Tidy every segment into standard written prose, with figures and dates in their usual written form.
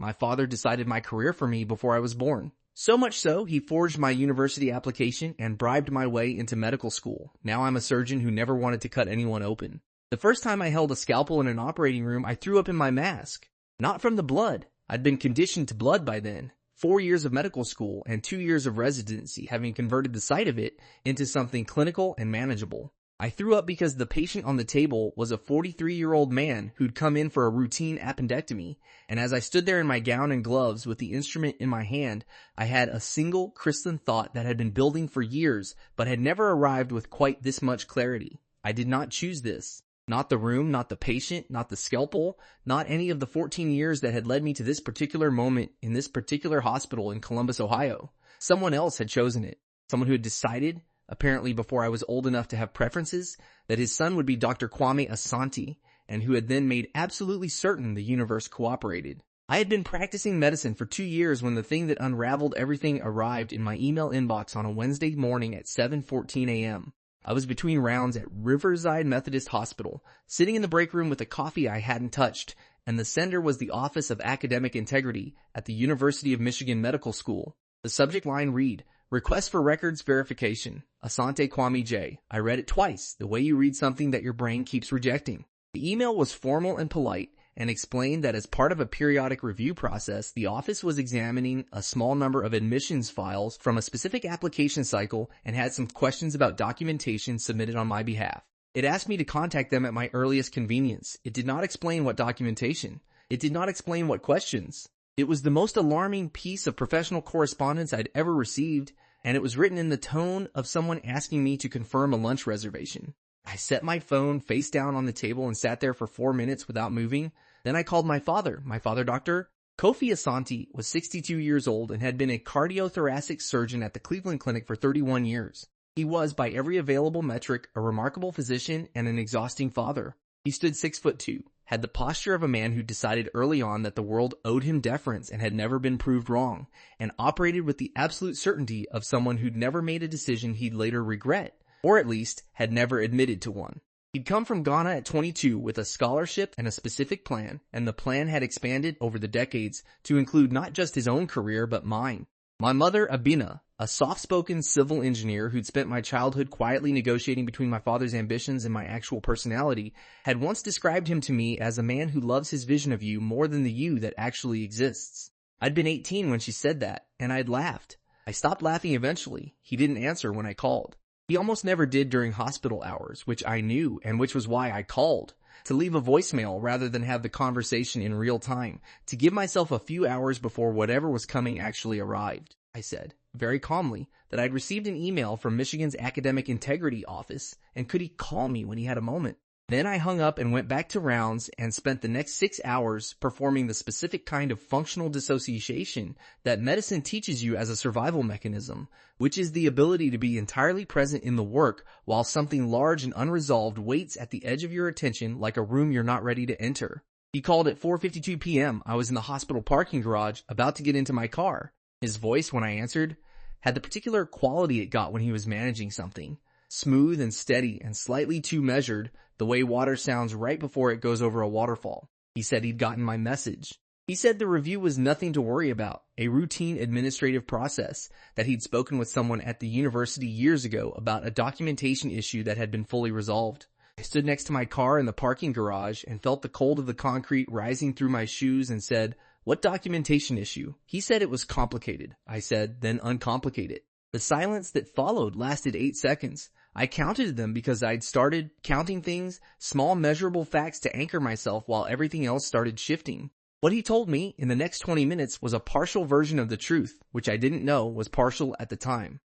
My father decided my career for me before I was born. So much so, he forged my university application and bribed my way into medical school. Now I'm a surgeon who never wanted to cut anyone open. The first time I held a scalpel in an operating room, I threw up in my mask. Not from the blood. I'd been conditioned to blood by then. 4 years of medical school and 2 years of residency having converted the sight of it into something clinical and manageable. I threw up because the patient on the table was a 43-year-old man who'd come in for a routine appendectomy, and as I stood there in my gown and gloves with the instrument in my hand, I had a single crystalline thought that had been building for years but had never arrived with quite this much clarity. I did not choose this. Not the room, not the patient, not the scalpel, not any of the 14 years that had led me to this particular moment in this particular hospital in Columbus, Ohio. Someone else had chosen it. Someone who had decided, apparently before I was old enough to have preferences, that his son would be Dr. Kwame Asante, and who had then made absolutely certain the universe cooperated. I had been practicing medicine for 2 years when the thing that unraveled everything arrived in my email inbox on a Wednesday morning at 7:14 a.m. I was between rounds at Riverside Methodist Hospital, sitting in the break room with a coffee I hadn't touched, and the sender was the Office of Academic Integrity at the University of Michigan Medical School. The subject line read, "Request for records verification. Asante Kwame J." I read it twice, the way you read something that your brain keeps rejecting. The email was formal and polite, and explained that as part of a periodic review process, the office was examining a small number of admissions files from a specific application cycle and had some questions about documentation submitted on my behalf. It asked me to contact them at my earliest convenience. It did not explain what documentation. It did not explain what questions. It was the most alarming piece of professional correspondence I'd ever received, and it was written in the tone of someone asking me to confirm a lunch reservation. I set my phone face down on the table and sat there for 4 minutes without moving. Then I called my father, Dr. Kofi Asante was 62 years old and had been a cardiothoracic surgeon at the Cleveland Clinic for 31 years. He was, by every available metric, a remarkable physician and an exhausting father. He stood 6'2", had the posture of a man who decided early on that the world owed him deference and had never been proved wrong, and operated with the absolute certainty of someone who'd never made a decision he'd later regret, or at least had never admitted to one. He'd come from Ghana at 22 with a scholarship and a specific plan, and the plan had expanded over the decades to include not just his own career but mine. My mother, Abina, a soft-spoken civil engineer who'd spent my childhood quietly negotiating between my father's ambitions and my actual personality, had once described him to me as a man who loves his vision of you more than the you that actually exists. I'd been 18 when she said that, and I'd laughed. I stopped laughing eventually. He didn't answer when I called. He almost never did during hospital hours, which I knew and which was why I called. To leave a voicemail rather than have the conversation in real time. To give myself a few hours before whatever was coming actually arrived. I said, very calmly, that I'd received an email from Michigan's Academic Integrity Office, and could he call me when he had a moment? Then I hung up and went back to rounds and spent the next 6 hours performing the specific kind of functional dissociation that medicine teaches you as a survival mechanism, which is the ability to be entirely present in the work while something large and unresolved waits at the edge of your attention like a room you're not ready to enter. He called at 4:52 p.m. I was in the hospital parking garage about to get into my car. His voice, when I answered, had the particular quality it got when he was managing something. Smooth and steady and slightly too measured, the way water sounds right before it goes over a waterfall. He said he'd gotten my message. He said the review was nothing to worry about, a routine administrative process, that he'd spoken with someone at the university years ago about a documentation issue that had been fully resolved. I stood next to my car in the parking garage and felt the cold of the concrete rising through my shoes and said, "What documentation issue?" He said it was complicated. I said, "Then uncomplicate it." The silence that followed lasted 8 seconds. I counted them because I'd started counting things, small measurable facts to anchor myself while everything else started shifting. What he told me in the next 20 minutes was a partial version of the truth, which I didn't know was partial at the time.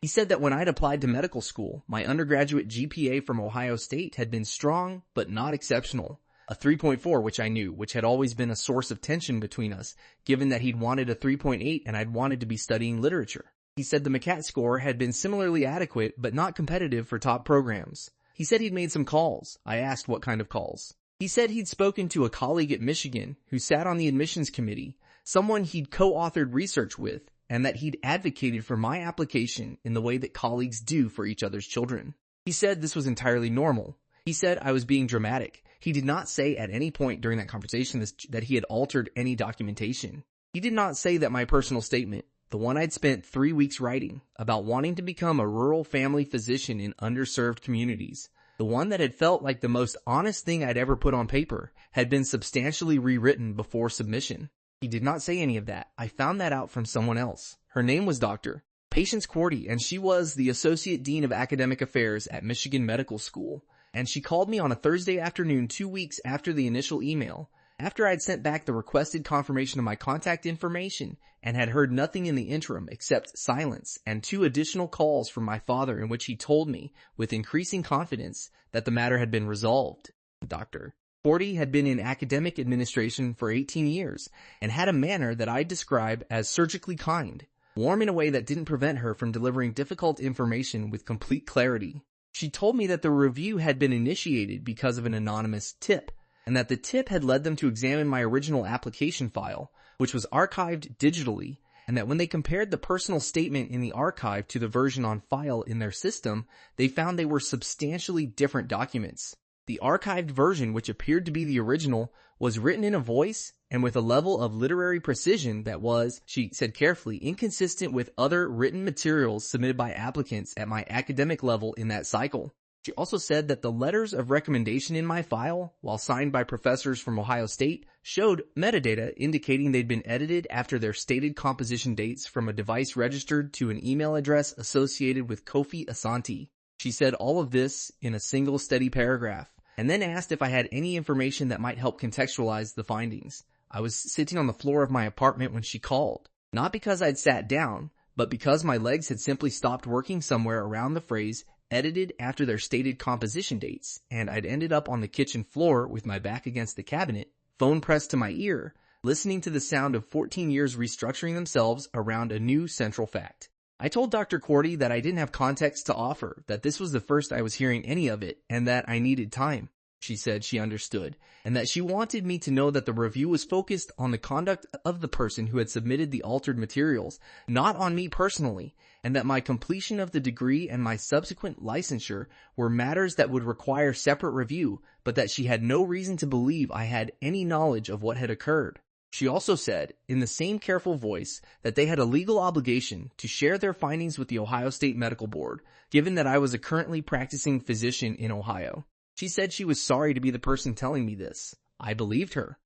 He said that when I'd applied to medical school, my undergraduate GPA from Ohio State had been strong but not exceptional. A 3.4, which I knew, which had always been a source of tension between us, given that he'd wanted a 3.8 and I'd wanted to be studying literature. He said the MCAT score had been similarly adequate but not competitive for top programs. He said he'd made some calls. I asked what kind of calls. He said he'd spoken to a colleague at Michigan who sat on the admissions committee, someone he'd co-authored research with, and that he'd advocated for my application in the way that colleagues do for each other's children. He said this was entirely normal. He said I was being dramatic. He did not say at any point during that conversation that he had altered any documentation. He did not say that my personal statement, the one I'd spent 3 weeks writing, about wanting to become a rural family physician in underserved communities, the one that had felt like the most honest thing I'd ever put on paper, had been substantially rewritten before submission. He did not say any of that. I found that out from someone else. Her name was Dr. Patience Quarty, and she was the Associate Dean of Academic Affairs at Michigan Medical School. And she called me on a Thursday afternoon 2 weeks after the initial email, after I'd sent back the requested confirmation of my contact information and had heard nothing in the interim except silence and 2 additional calls from my father in which he told me, with increasing confidence, that the matter had been resolved. Dr. Quarty had been in academic administration for 18 years and had a manner that I'd describe as surgically kind, warm in a way that didn't prevent her from delivering difficult information with complete clarity. She told me that the review had been initiated because of an anonymous tip, and that the tip had led them to examine my original application file, which was archived digitally, and that when they compared the personal statement in the archive to the version on file in their system, they found they were substantially different documents. The archived version, which appeared to be the original, was written in a voice and with a level of literary precision that was, she said carefully, inconsistent with other written materials submitted by applicants at my academic level in that cycle. She also said that the letters of recommendation in my file, while signed by professors from Ohio State, showed metadata indicating they'd been edited after their stated composition dates from a device registered to an email address associated with Kofi Asante. She said all of this in a single steady paragraph, and then asked if I had any information that might help contextualize the findings. I was sitting on the floor of my apartment when she called, not because I'd sat down, but because my legs had simply stopped working somewhere around the phrase edited after their stated composition dates, and I'd ended up on the kitchen floor with my back against the cabinet, phone pressed to my ear, listening to the sound of 14 years restructuring themselves around a new central fact. I told Dr. Quarty that I didn't have context to offer, that this was the first I was hearing any of it, and that I needed time. She said she understood, and that she wanted me to know that the review was focused on the conduct of the person who had submitted the altered materials, not on me personally, and that my completion of the degree and my subsequent licensure were matters that would require separate review, but that she had no reason to believe I had any knowledge of what had occurred. She also said, in the same careful voice, that they had a legal obligation to share their findings with the Ohio State Medical Board, given that I was a currently practicing physician in Ohio. She said she was sorry to be the person telling me this. I believed her.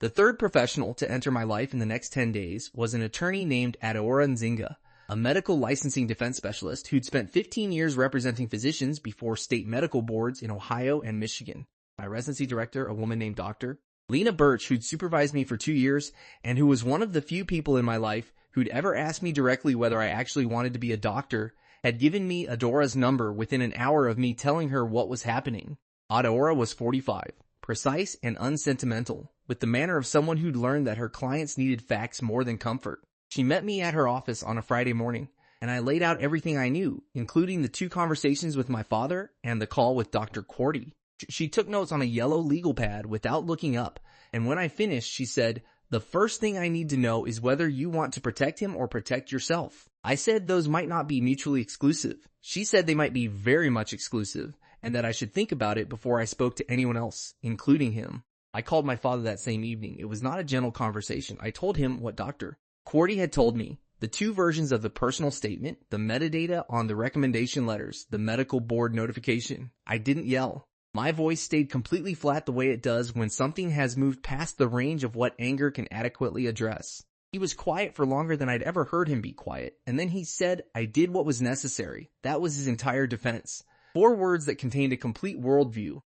The third professional to enter my life in the next 10 days was an attorney named Adaora Nzinga, a medical licensing defense specialist who'd spent 15 years representing physicians before state medical boards in Ohio and Michigan. My residency director, a woman named Dr. Lena Birch, who'd supervised me for 2 years and who was one of the few people in my life who'd ever asked me directly whether I actually wanted to be a doctor, had given me Adora's number within an hour of me telling her what was happening. Adora was 45, precise and unsentimental, with the manner of someone who'd learned that her clients needed facts more than comfort. She met me at her office on a Friday morning, and I laid out everything I knew, including the 2 conversations with my father and the call with Dr. Quarty. She took notes on a yellow legal pad without looking up, and when I finished, she said, "The first thing I need to know is whether you want to protect him or protect yourself." I said those might not be mutually exclusive. She said they might be very much exclusive, and that I should think about it before I spoke to anyone else, including him. I called my father that same evening. It was not a gentle conversation. I told him what Dr. Quarty had told me, the 2 versions of the personal statement, the metadata on the recommendation letters, the medical board notification. I didn't yell. My voice stayed completely flat the way it does when something has moved past the range of what anger can adequately address. He was quiet for longer than I'd ever heard him be quiet, and then he said, "I did what was necessary." That was his entire defense. 4 words that contained a complete worldview.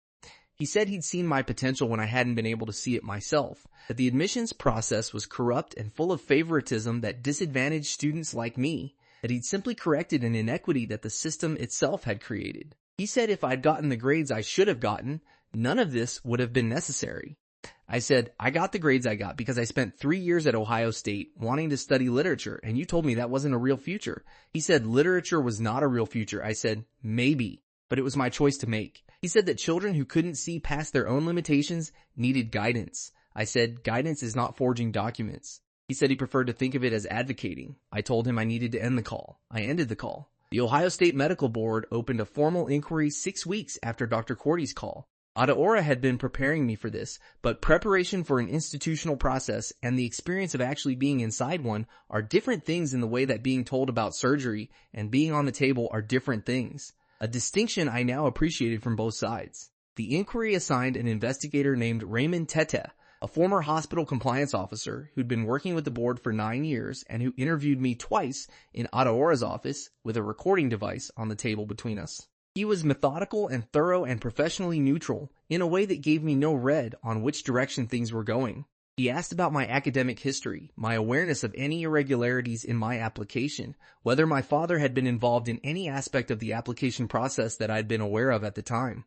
He said he'd seen my potential when I hadn't been able to see it myself, that the admissions process was corrupt and full of favoritism that disadvantaged students like me, that he'd simply corrected an inequity that the system itself had created. He said if I'd gotten the grades I should have gotten, none of this would have been necessary. I said, I got the grades I got because I spent 3 years at Ohio State wanting to study literature, and you told me that wasn't a real future. He said literature was not a real future. I said, maybe, but it was my choice to make. He said that children who couldn't see past their own limitations needed guidance. I said, guidance is not forging documents. He said he preferred to think of it as advocating. I told him I needed to end the call. I ended the call. The Ohio State Medical Board opened a formal inquiry 6 weeks after Dr. Quarty's call. Adaora had been preparing me for this, but preparation for an institutional process and the experience of actually being inside one are different things in the way that being told about surgery and being on the table are different things. A distinction I now appreciated from both sides. The inquiry assigned an investigator named Raymond Tete, a former hospital compliance officer who'd been working with the board for 9 years and who interviewed me twice in Adaora's office with a recording device on the table between us. He was methodical and thorough and professionally neutral in a way that gave me no red on which direction things were going. He asked about my academic history, my awareness of any irregularities in my application, whether my father had been involved in any aspect of the application process that I'd been aware of at the time.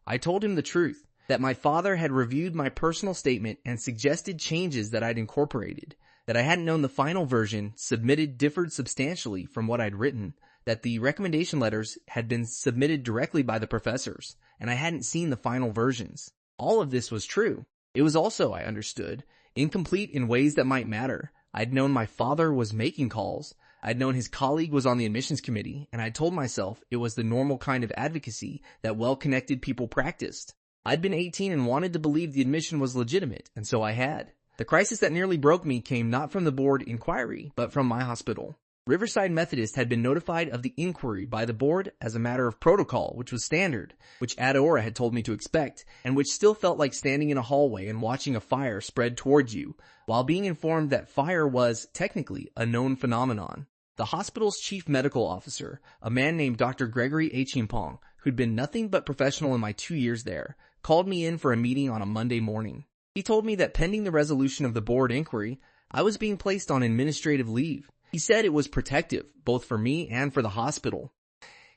I told him the truth, that my father had reviewed my personal statement and suggested changes that I'd incorporated, that I hadn't known the final version submitted differed substantially from what I'd written, that the recommendation letters had been submitted directly by the professors, and I hadn't seen the final versions. All of this was true. It was also, I understood, incomplete in ways that might matter. I'd known my father was making calls. I'd known his colleague was on the admissions committee, and I told myself it was the normal kind of advocacy that well-connected people practiced. I'd been 18 and wanted to believe the admission was legitimate, and so I had. The crisis that nearly broke me came not from the board inquiry, but from my hospital. Riverside Methodist had been notified of the inquiry by the board as a matter of protocol, which was standard, which Adaora had told me to expect, and which still felt like standing in a hallway and watching a fire spread towards you, while being informed that fire was, technically, a known phenomenon. The hospital's chief medical officer, a man named Dr. Gregory Achimpong, who'd been nothing but professional in my 2 years there, called me in for a meeting on a Monday morning. He told me that pending the resolution of the board inquiry, I was being placed on administrative leave. He said it was protective, both for me and for the hospital.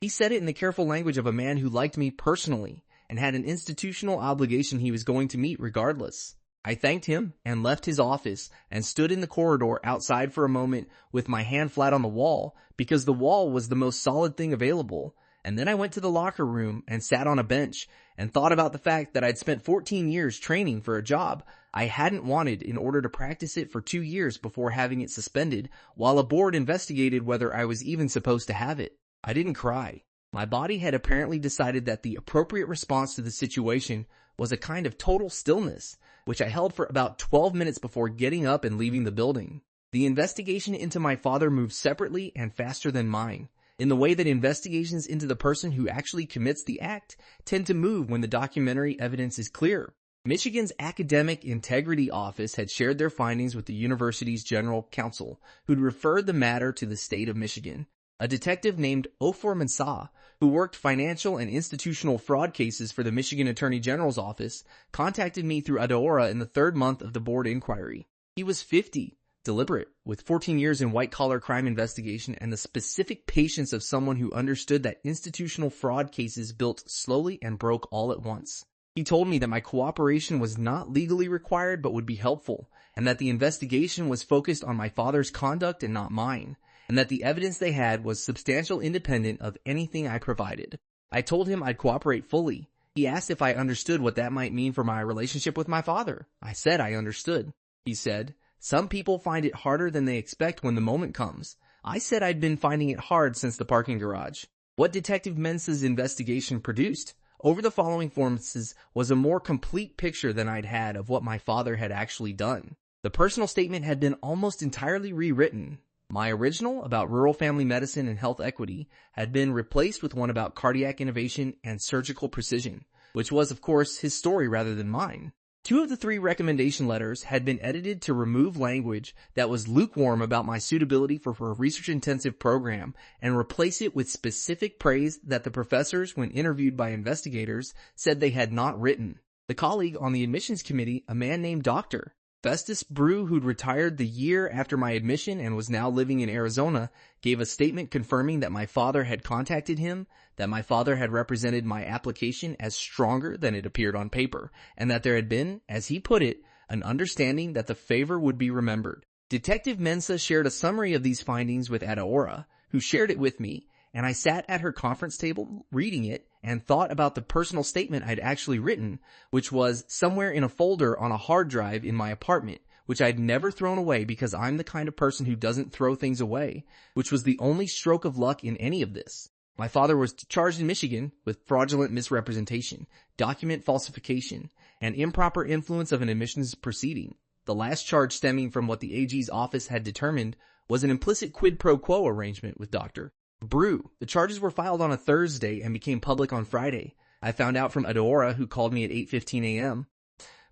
He said it in the careful language of a man who liked me personally and had an institutional obligation he was going to meet regardless. I thanked him and left his office and stood in the corridor outside for a moment with my hand flat on the wall because the wall was the most solid thing available. And then I went to the locker room and sat on a bench and thought about the fact that I'd spent 14 years training for a job I hadn't wanted in order to practice it for 2 years before having it suspended while a board investigated whether I was even supposed to have it. I didn't cry. My body had apparently decided that the appropriate response to the situation was a kind of total stillness, which I held for about 12 minutes before getting up and leaving the building. The investigation into my father moved separately and faster than mine, in the way that investigations into the person who actually commits the act tend to move when the documentary evidence is clear. Michigan's Academic Integrity Office had shared their findings with the university's general counsel, who'd referred the matter to the state of Michigan. A detective named Ofor Mensah, who worked financial and institutional fraud cases for the Michigan Attorney General's office, contacted me through Adaora in the 3rd month of the board inquiry. He was 50, deliberate, with 14 years in white-collar crime investigation and the specific patience of someone who understood that institutional fraud cases built slowly and broke all at once. He told me that my cooperation was not legally required but would be helpful, and that the investigation was focused on my father's conduct and not mine, and that the evidence they had was substantial independent of anything I provided. I told him I'd cooperate fully. He asked if I understood what that might mean for my relationship with my father. I said I understood. He said, "Some people find it harder than they expect when the moment comes." I said I'd been finding it hard since the parking garage. What Detective Mensah's investigation produced over the following forms was a more complete picture than I'd had of what my father had actually done. The personal statement had been almost entirely rewritten. My original, about rural family medicine and health equity, had been replaced with one about cardiac innovation and surgical precision, which was, of course, his story rather than mine. 2 of the 3 recommendation letters had been edited to remove language that was lukewarm about my suitability for a research-intensive program and replace it with specific praise that the professors, when interviewed by investigators, said they had not written. The colleague on the admissions committee, a man named Dr. Festus Brew, who'd retired the year after my admission and was now living in Arizona, gave a statement confirming that my father had contacted him, that my father had represented my application as stronger than it appeared on paper, and that there had been, as he put it, an understanding that the favor would be remembered. Detective Mensah shared a summary of these findings with Adaora, who shared it with me, and I sat at her conference table reading it and thought about the personal statement I'd actually written, which was somewhere in a folder on a hard drive in my apartment, which I'd never thrown away because I'm the kind of person who doesn't throw things away, which was the only stroke of luck in any of this. My father was charged in Michigan with fraudulent misrepresentation, document falsification, and improper influence of an admissions proceeding. The last charge stemming from what the AG's office had determined was an implicit quid pro quo arrangement with Dr. Brew. The charges were filed on a Thursday and became public on Friday. I found out from Adora, who called me at 8:15 a.m.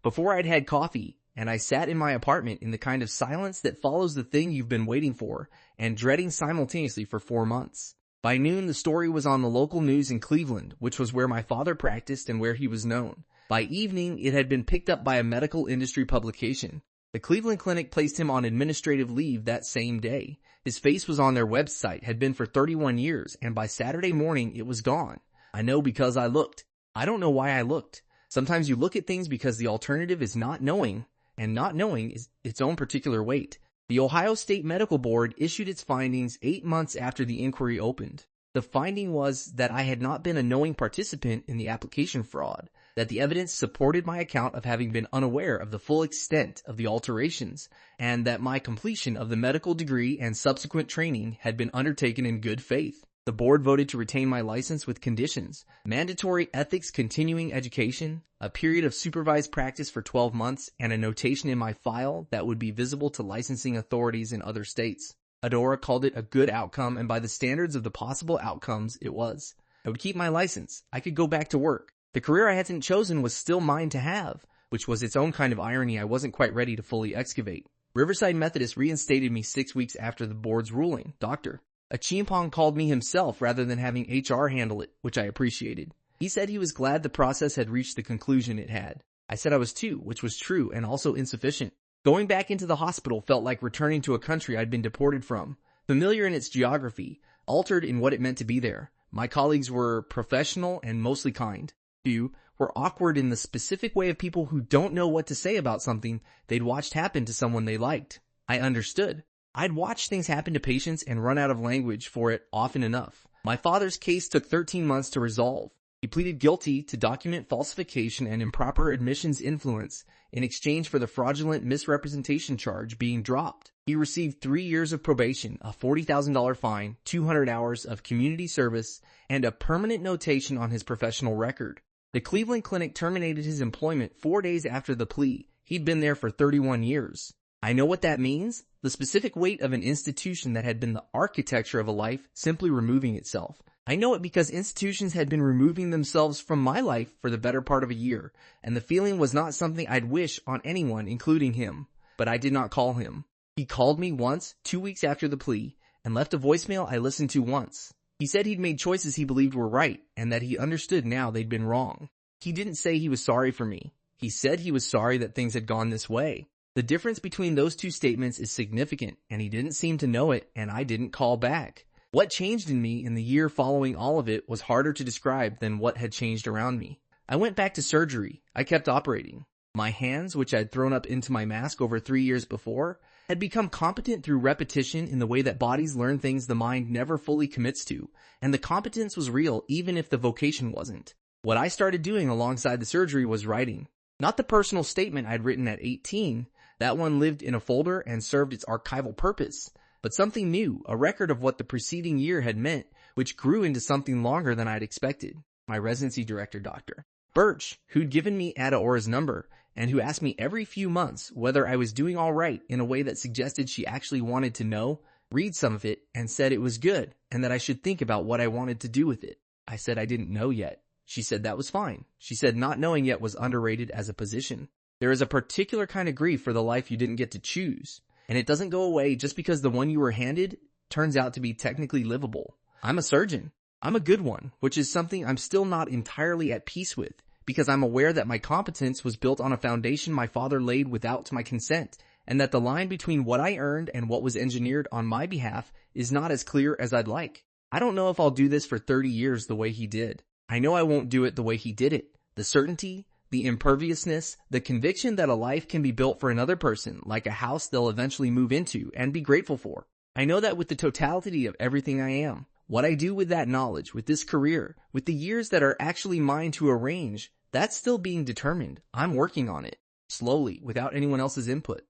before I'd had coffee, and I sat in my apartment in the kind of silence that follows the thing you've been waiting for and dreading simultaneously for 4 months. By noon, the story was on the local news in Cleveland, which was where my father practiced and where he was known. By evening, it had been picked up by a medical industry publication. The Cleveland Clinic placed him on administrative leave that same day. His face was on their website, had been for 31 years, and by Saturday morning, it was gone. I know because I looked. I don't know why I looked. Sometimes you look at things because the alternative is not knowing, and not knowing is its own particular weight. The Ohio State Medical Board issued its findings 8 months after the inquiry opened. The finding was that I had not been a knowing participant in the application fraud, that the evidence supported my account of having been unaware of the full extent of the alterations, and that my completion of the medical degree and subsequent training had been undertaken in good faith. The board voted to retain my license with conditions: mandatory ethics continuing education, a period of supervised practice for 12 months, and a notation in my file that would be visible to licensing authorities in other states. Adora called it a good outcome, and by the standards of the possible outcomes, it was. I would keep my license. I could go back to work. The career I hadn't chosen was still mine to have, which was its own kind of irony I wasn't quite ready to fully excavate. Riverside Methodist reinstated me 6 weeks after the board's ruling. Doctor. Achimpong called me himself rather than having HR handle it, which I appreciated. He said he was glad the process had reached the conclusion it had. I said I was too, which was true and also insufficient. Going back into the hospital felt like returning to a country I'd been deported from, familiar in its geography, altered in what it meant to be there. My colleagues were professional and mostly kind. Few were awkward in the specific way of people who don't know what to say about something they'd watched happen to someone they liked. I understood. I'd watched things happen to patients and run out of language for it often enough. My father's case took 13 months to resolve. He pleaded guilty to document falsification and improper admissions influence in exchange for the fraudulent misrepresentation charge being dropped. He received 3 years of probation, a $40,000 fine, 200 hours of community service, and a permanent notation on his professional record. The Cleveland Clinic terminated his employment 4 days after the plea. He'd been there for 31 years. I know what that means. The specific weight of an institution that had been the architecture of a life simply removing itself. I know it because institutions had been removing themselves from my life for the better part of a year, and the feeling was not something I'd wish on anyone, including him. But I did not call him. He called me once, 2 weeks after the plea, and left a voicemail I listened to once. He said he'd made choices he believed were right, and that he understood now they'd been wrong. He didn't say he was sorry for me. He said he was sorry that things had gone this way. The difference between those two statements is significant, and he didn't seem to know it, and I didn't call back. What changed in me in the year following all of it was harder to describe than what had changed around me. I went back to surgery. I kept operating. My hands, which I'd thrown up into my mask over 3 years before, had become competent through repetition in the way that bodies learn things the mind never fully commits to, and the competence was real even if the vocation wasn't. What I started doing alongside the surgery was writing. Not the personal statement I'd written at 18. That one lived in a folder and served its archival purpose. But something new, a record of what the preceding year had meant, which grew into something longer than I'd expected. My residency director, Dr. Birch, who'd given me Adaora's number, and who asked me every few months whether I was doing all right in a way that suggested she actually wanted to know, read some of it, and said it was good, and that I should think about what I wanted to do with it. I said I didn't know yet. She said that was fine. She said not knowing yet was underrated as a position. There is a particular kind of grief for the life you didn't get to choose, and it doesn't go away just because the one you were handed turns out to be technically livable. I'm a surgeon. I'm a good one, which is something I'm still not entirely at peace with, because I'm aware that my competence was built on a foundation my father laid without my consent, and that the line between what I earned and what was engineered on my behalf is not as clear as I'd like. I don't know if I'll do this for 30 years the way he did. I know I won't do it the way he did it. The certainty, the imperviousness, the conviction that a life can be built for another person, like a house they'll eventually move into and be grateful for. I know that with the totality of everything I am. What I do with that knowledge, with this career, with the years that are actually mine to arrange, that's still being determined. I'm working on it. Slowly, without anyone else's input.